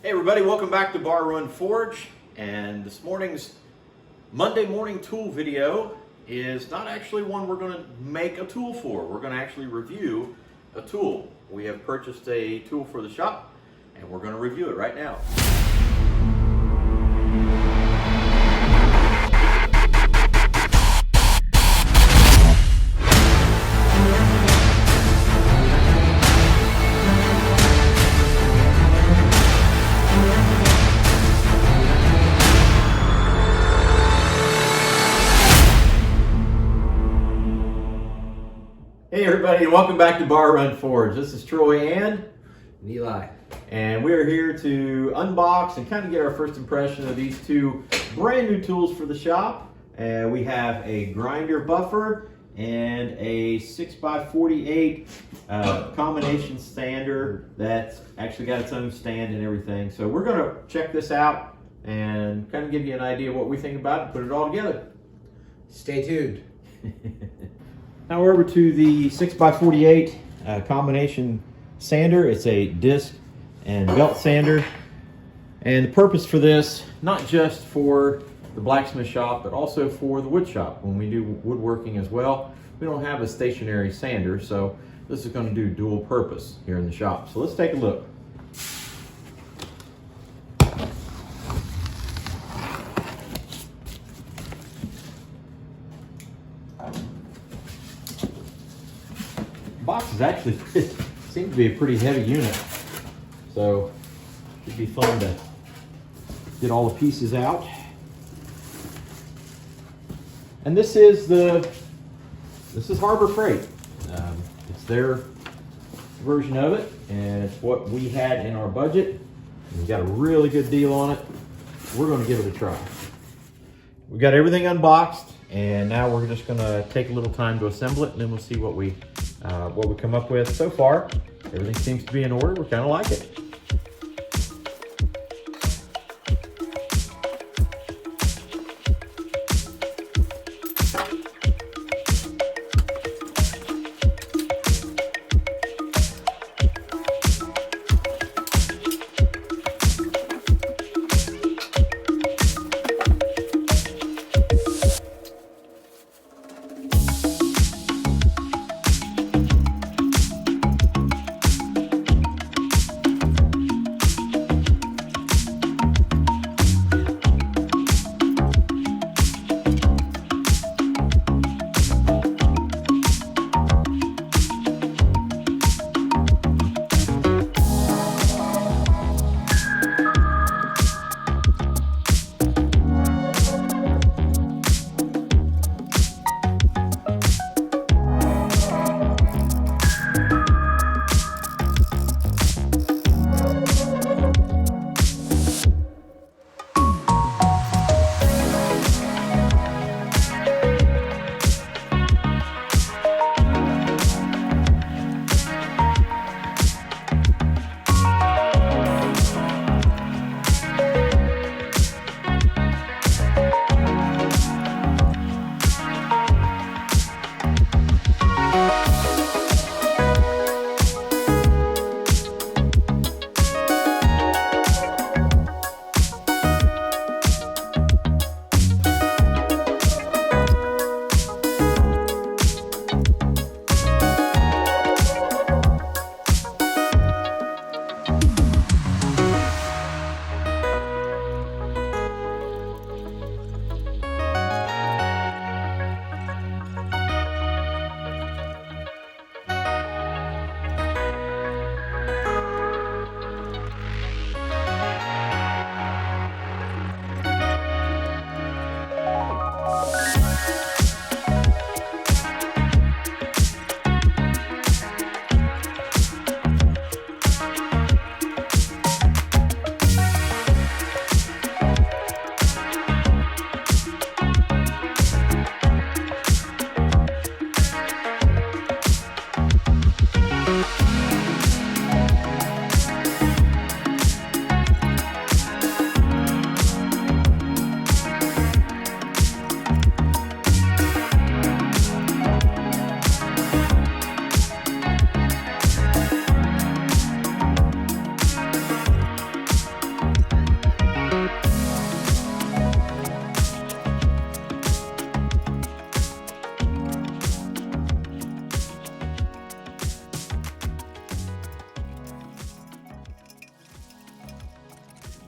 Hey everybody, welcome back to Bar Run Forge. And this morning's Monday morning tool video is not actually one we're going to make a tool for. We're going to actually review a tool. We have purchased a tool for the shop and we're going to review it right now. Hey everybody, and welcome back to Bar Run Forge. This is Troy and Eli. And we are here to unbox and kind of get our first impression of these two brand new tools for the shop. We have a grinder buffer and a 6x48 combination sander that's actually got its own stand and everything. So we're going to check this out and kind of give you an idea of what we think about it and put it all together. Stay tuned. Now we're over to the 6x48 combination sander. It's a disc and belt sander. And the purpose for this, not just for the blacksmith shop, but also for the wood shop when we do woodworking as well. We don't have a stationary sander, so this is going to do dual purpose here in the shop. So let's take a look. Box is actually seems to be a pretty heavy unit, so it'd be fun to get all the pieces out. And this is Harbor Freight. It's their version of it, and it's what we had in our budget. We got a really good deal on it. We're going to give it a try. We got everything unboxed, and now we're just going to take a little time to assemble it, and then we'll see what we come up with. So far, everything seems to be in order. We kind of like it.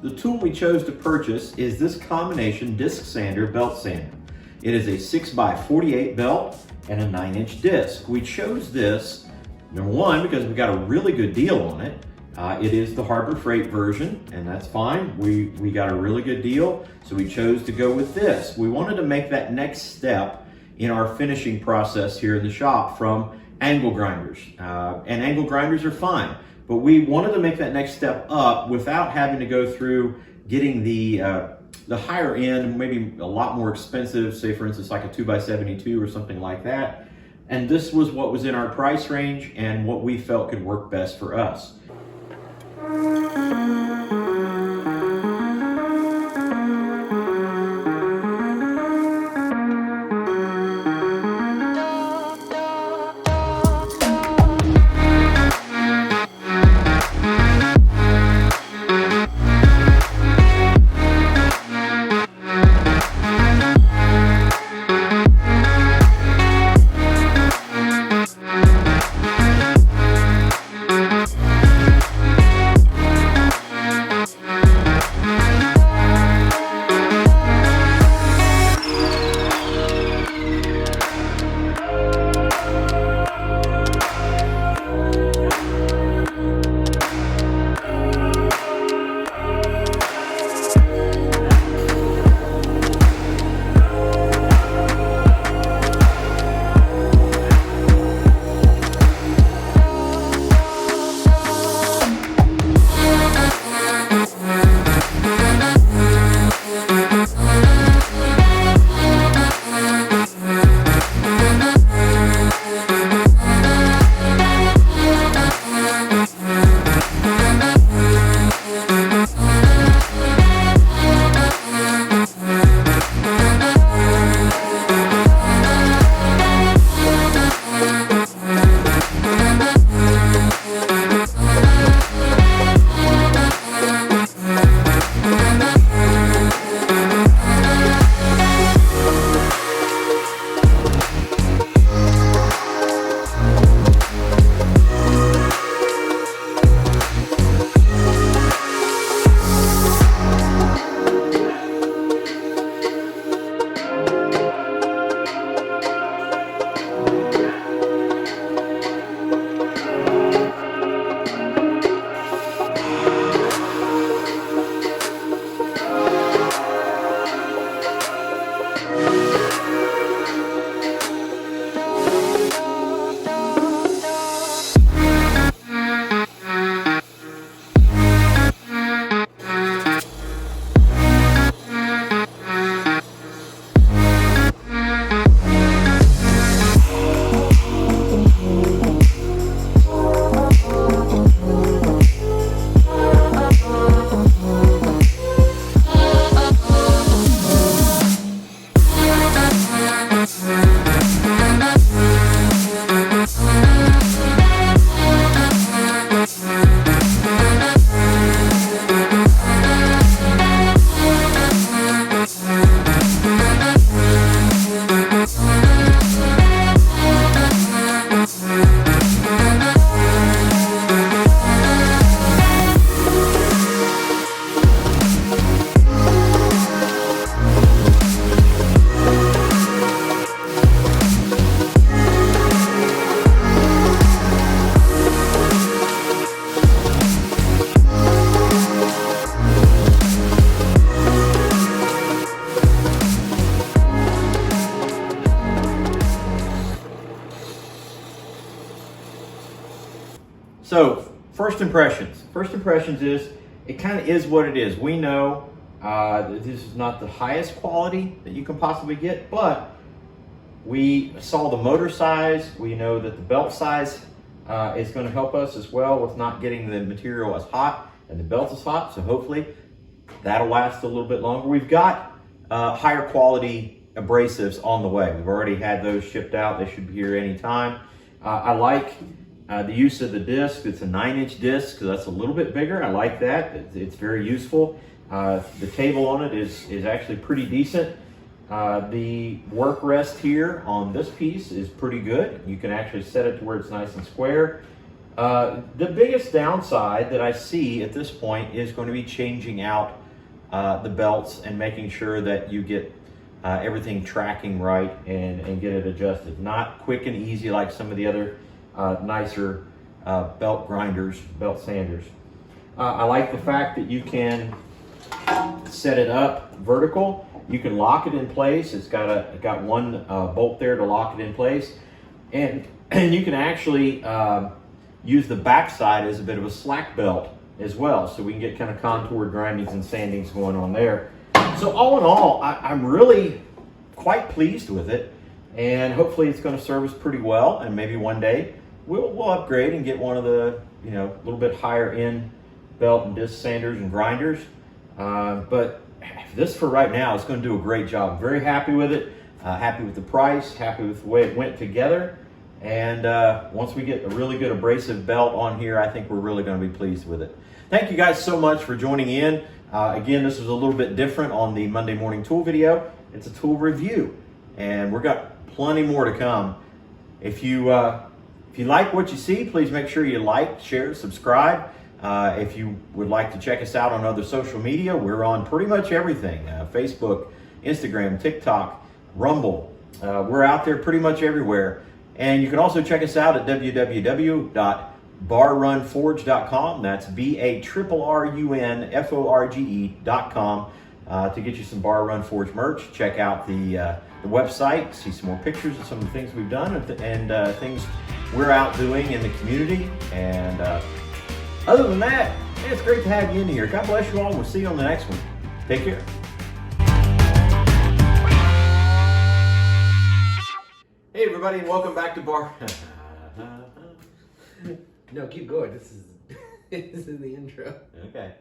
The tool we chose to purchase is this combination disc sander belt sander. It is a 6x48 belt and a 9-inch disc. We chose this, number one, because we got a really good deal on it. It is the Harbor Freight version, and that's fine. We got a really good deal, so we chose to go with this. We wanted to make that next step in our finishing process here in the shop from angle grinders. And angle grinders are fine, but we wanted to make that next step up without having to go through getting the higher end, maybe a lot more expensive, say for instance like a 2x72 or something like that. And this was what was in our price range and what we felt could work best for us. So first impressions. First impressions is it kind of is what it is. We know that this is not the highest quality that you can possibly get, but we saw the motor size. We know that the belt size is going to help us as well with not getting the material as hot, and the belt is hot, so hopefully that'll last a little bit longer. We've got higher quality abrasives on the way. We've already had those shipped out. They should be here anytime. I like the use of the disc. It's a 9-inch disc, so that's a little bit bigger. I like that. It's very useful. The table on it is actually pretty decent. The work rest here on this piece is pretty good. You can actually set it to where it's nice and square. The biggest downside that I see at this point is going to be changing out the belts and making sure that you get everything tracking right and get it adjusted. Not quick and easy like some of the other nicer belt grinders, belt sanders. I like the fact that you can set it up vertical. You can lock it in place. It's got one bolt there to lock it in place, and you can actually use the backside as a bit of a slack belt as well, so we can get kind of contoured grindings and sandings going on there. So all in all, I'm really quite pleased with it, and hopefully it's going to serve us pretty well. And maybe one day we'll upgrade and get one of the a little bit higher end belt and disc sanders and grinders. But this for right now is going to do a great job. Very happy with it. Happy with the price. Happy with the way it went together. And once we get a really good abrasive belt on here, I think we're really going to be pleased with it. Thank you guys so much for joining in. Again, this is a little bit different on the Monday morning tool video. It's a tool review, and we've got plenty more to come. If you like what you see, please make sure you like, share, subscribe. If you would like to check us out on other social media, we're on pretty much everything. Facebook, Instagram, TikTok, Rumble. We're out there pretty much everywhere. And you can also check us out at www.barrunforge.com. That's BARRUNFORGE.com to get you some Bar Run Forge merch. Check out the website, see some more pictures of some of the things we've done and things we're out doing in the community. And other than that, it's great to have you in here. God bless you all. We'll see you on the next one. Take care. Hey everybody, and welcome back to Bar. No, keep going. This is the intro. Okay.